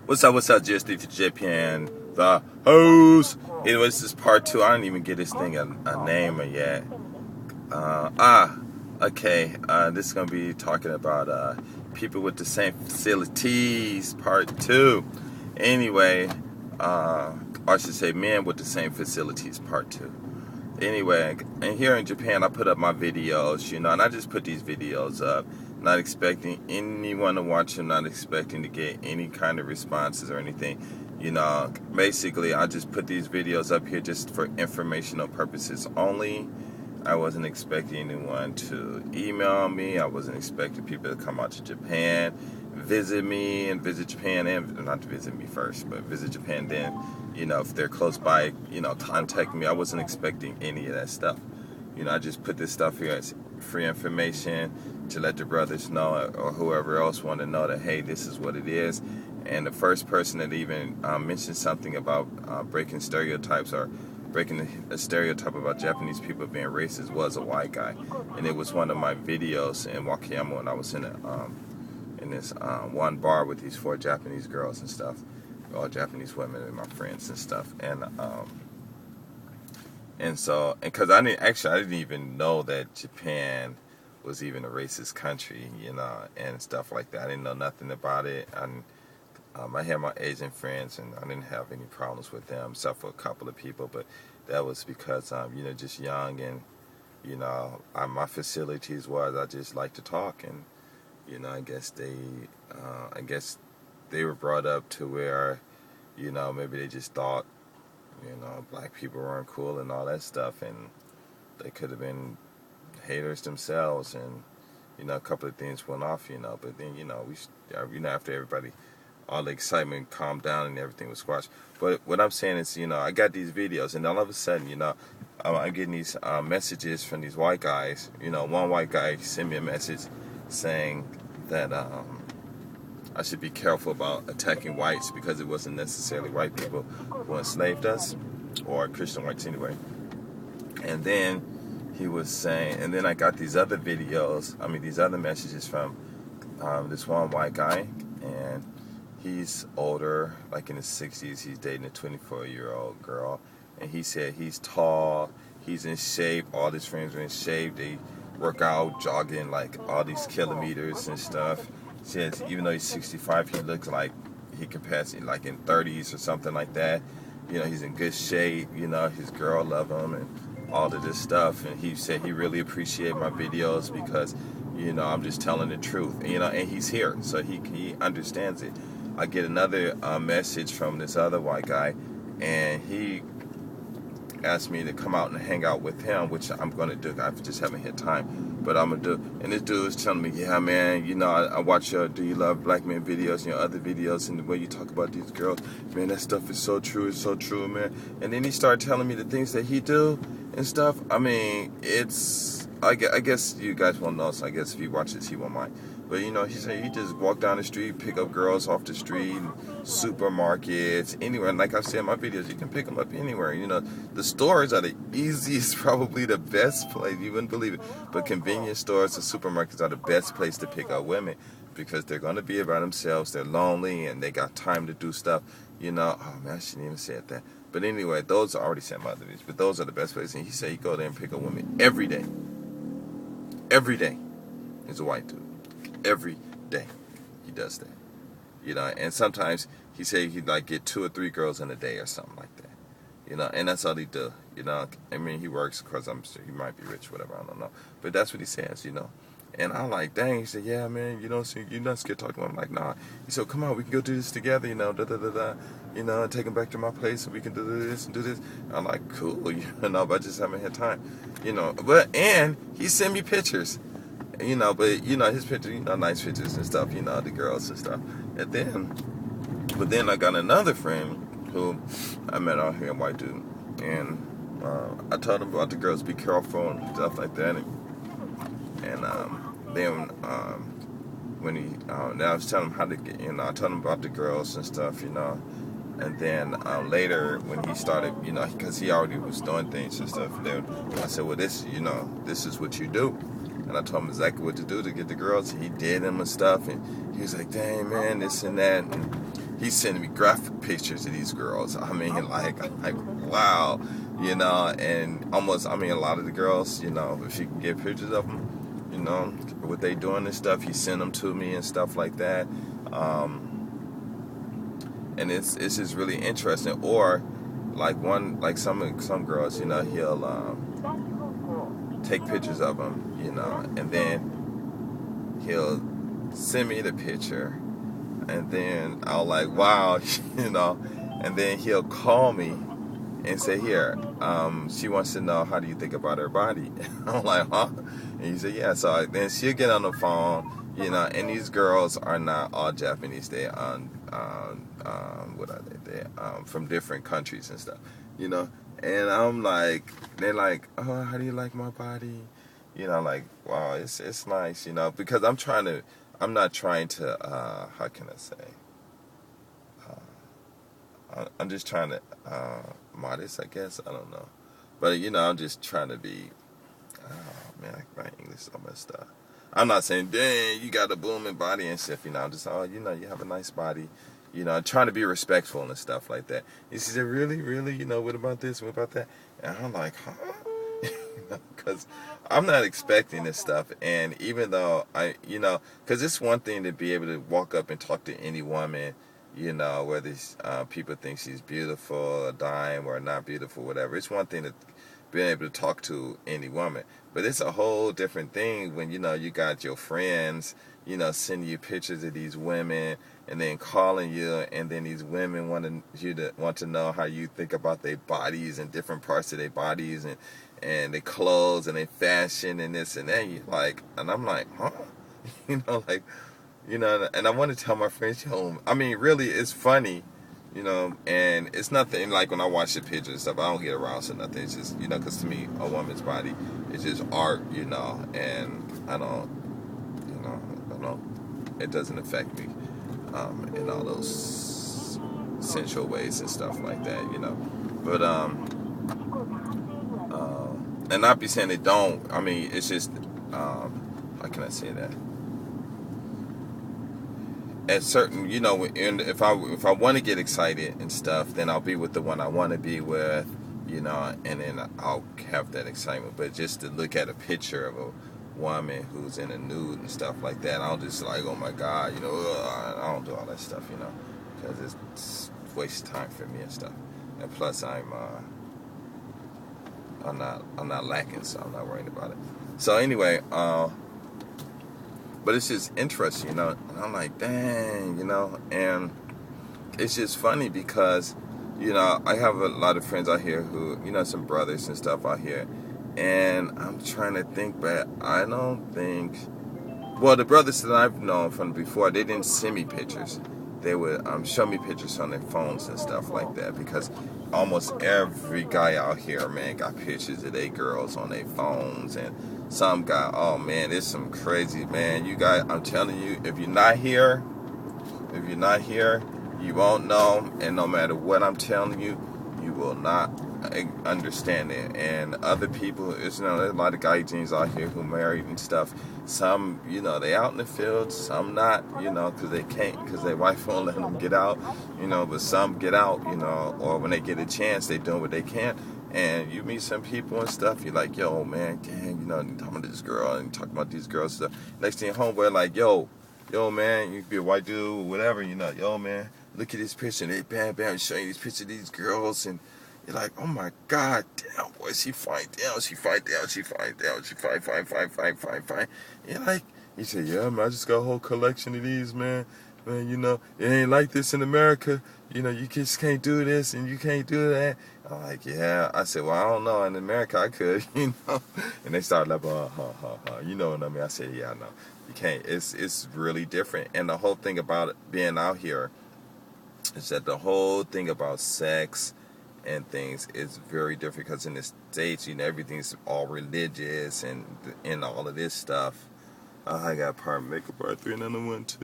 What's up, GSD to Japan, the host. Anyway, this is part 2. I didn't even get this thing a name yet. Okay. This is going to be talking about people with the same facilities, part 2. Anyway, I should say men with the same facilities, part 2. Anyway, and here in Japan, I put up my videos, and I just put these videos up, not expecting anyone to watch them, not expecting to get any kind of responses or anything. Basically, I just put these videos up here just for informational purposes only. I wasn't expecting anyone to email me. I wasn't expecting people to come out to Japan, visit me, and visit Japan, and not to visit me first, but visit Japan then. If they're close by, contact me. I wasn't expecting any of that stuff. I just put this stuff here as free information to let the brothers know, or whoever else want to know that, hey, this is what it is. And the first person that even mentioned something about breaking stereotypes or breaking a stereotype about Japanese people being racist was a white guy. And it was one of my videos in Wakayama when I was in this one bar with these 4 Japanese girls and stuff. All Japanese women and my friends and stuff, and so because I didn't even know that Japan was even a racist country, and stuff like that. I didn't know nothing about it. I had my Asian friends, and I didn't have any problems with them, except for a couple of people. But that was because just young, and my facilities was I just like to talk, and I guess they were brought up to where, maybe they just thought, black people weren't cool and all that stuff, and they could have been haters themselves, and, a couple of things went off, but then, after everybody, all the excitement calmed down and everything was squashed. But what I'm saying is, I got these videos, and all of a sudden, I'm getting these messages from these white guys. One white guy sent me a message saying that, I should be careful about attacking whites because it wasn't necessarily white people who enslaved us, or Christian whites anyway. And then he was saying, and then I got these other messages from this one white guy, and he's older, like in his 60s. He's dating a 24-year-old girl, and he said he's tall, he's in shape, all his friends are in shape, they work out, jogging like all these kilometers and stuff. Says even though he's 65, he looks like he can pass it like in 30s or something like that. He's in good shape. His girl love him and all of this stuff. And he said he really appreciate my videos because, I'm just telling the truth. And he's here, so he understands it. I get another message from this other white guy, and he asked me to come out and hang out with him, which I'm going to do. I just haven't had time, but I'm going to do. And this dude is telling me, yeah, man, I watch your Do You Love Black Men videos, other videos, and the way you talk about these girls, man, that stuff is so true. It's so true, man. And then he started telling me the things that he do and stuff. I mean, I guess you guys won't know, so I guess if you watch this, he won't mind. But, he said he just walk down the street, pick up girls off the street, supermarkets, anywhere. And like I said in my videos, you can pick them up anywhere. The stores are the easiest, probably the best place. You wouldn't believe it. But convenience stores and supermarkets are the best place to pick up women because they're going to be by themselves. They're lonely, and they got time to do stuff. Oh, man, I shouldn't even say that. But anyway, those are already said my other videos. But those are the best places. And he said he go there and pick up women every day. Every day. He's a white dude. Every day he does that, and sometimes he say he'd like get 2 or 3 girls in a day or something like that, and that's all he do, I mean, he works because I'm sure he might be rich, whatever, I don't know, but that's what he says, and I'm like, dang. He said, yeah, man, so you're not scared to talk to him. I'm like, nah. He said, come on, we can go do this together, take him back to my place and we can do this and do this. I'm like, cool, but I just haven't had time, and he sent me pictures. But his pictures, nice pictures and stuff, the girls and stuff. But then I got another friend who I met out here, a white dude, and I told him about the girls, be careful and stuff like that. And then when I was telling him how to get, I told him about the girls and stuff, And then later when he started, because he already was doing things and stuff, then I said, well, this is what you do. And I told him exactly what to do to get the girls. He did them and stuff, and he was like, dang, man, this and that. he's sending me graphic pictures of these girls. I mean, like wow, you know, and almost, I mean, a lot of the girls, you know, if you can get pictures of them, you know, what they doing and stuff, he sent them to me and stuff like that. And it's just really interesting. Or like some girls, you know, he'll take pictures of them, you know, and then he'll send me the picture, and then I'll like, wow, you know, and then he'll call me and say, here, she wants to know, how do you think about her body? I'm like, huh? And he said, yeah. So then she'll get on the phone, you know, and these girls are not all Japanese. They what are they? They from different countries and stuff, you know. And I'm like, they're like, oh, how do you like my body? You know, like, wow, it's nice, you know, because I'm not trying to, how can I say? I'm just trying to, modest, I guess. I don't know. But, you know, I'm just trying to be, oh, man, my English is all messed up. I'm not saying, dang, you got a booming body and stuff, you know. I'm just, oh, you know, you have a nice body. You know, trying to be respectful and stuff like that. And she said, really, really? You know, what about this? What about that? And I'm like, huh? Because I'm not expecting this stuff. And even though you know, because it's one thing to be able to walk up and talk to any woman, you know, whether people think she's beautiful, a dime, or not beautiful, whatever. It's one thing to being able to talk to any woman. But it's a whole different thing when, you know, you got your friends, you know, sending you pictures of these women and then calling you, and then these women want to know how you think about their bodies and different parts of their bodies and their clothes and their fashion and this and that. You like, and I'm like, huh? You know, like, you know, and I want to tell my friends, yo, I mean, really, it's funny, you know, and it's nothing like when I watch the pictures and stuff, I don't get aroused or nothing. It's just, you know, because to me, a woman's body is just art, you know, and I don't, it doesn't affect me in all those sensual ways and stuff like that, you know. But, and not be saying it don't, I mean, it's just, how can I say that? At certain, you know, if I want to get excited and stuff, then I'll be with the one I want to be with, you know, and then I'll have that excitement. But just to look at a picture of a woman who's in a nude and stuff like that, I'll just like, oh my God, you know, I don't do all that stuff, you know, because it's waste time for me and stuff. And plus, I'm not lacking, so I'm not worried about it. So anyway, but it's just interesting, you know. And I'm like, dang, you know. And it's just funny because, you know, I have a lot of friends out here who, you know, some brothers and stuff out here. And I'm trying to think, but I don't think. Well, the brothers that I've known from before, they didn't send me pictures. They would show me pictures on their phones and stuff like that, because almost every guy out here, man, got pictures of their girls on their phones. And some guy, oh man, it's some crazy, man. You guys, I'm telling you, if you're not here, you won't know. And no matter what I'm telling you, you will not understand it. And other people, it's, you know, there's a lot of guys out here who married and stuff. Some, you know, they out in the field, some not, you know, because they can't, because their wife won't let them get out, you know. But some get out, you know, or when they get a chance, they doing what they can. And you meet some people and stuff, you're like, yo, man, dang, you know, you talking about this girl and talking about these girls and stuff. Next thing, homeboy, like, yo, man, you could be a white dude or whatever, you know, yo, man, look at this picture. And they bam, showing you these pictures of these girls, and you're like, oh my God, damn, boy, she fine. You're like, he said, yeah, man, I just got a whole collection of these, man. Man, you know, it ain't like this in America. You know, you just can't do this and you can't do that. I'm like, yeah. I said, well, I don't know. In America, I could, you know. And they started like, you know what I mean? I said, yeah, no, you can't. It's really different. And the whole thing about being out here is that the whole thing about sex and things is very different, because in the States, you know, everything's all religious and all of this stuff. I got part makeup part 3 and another one too.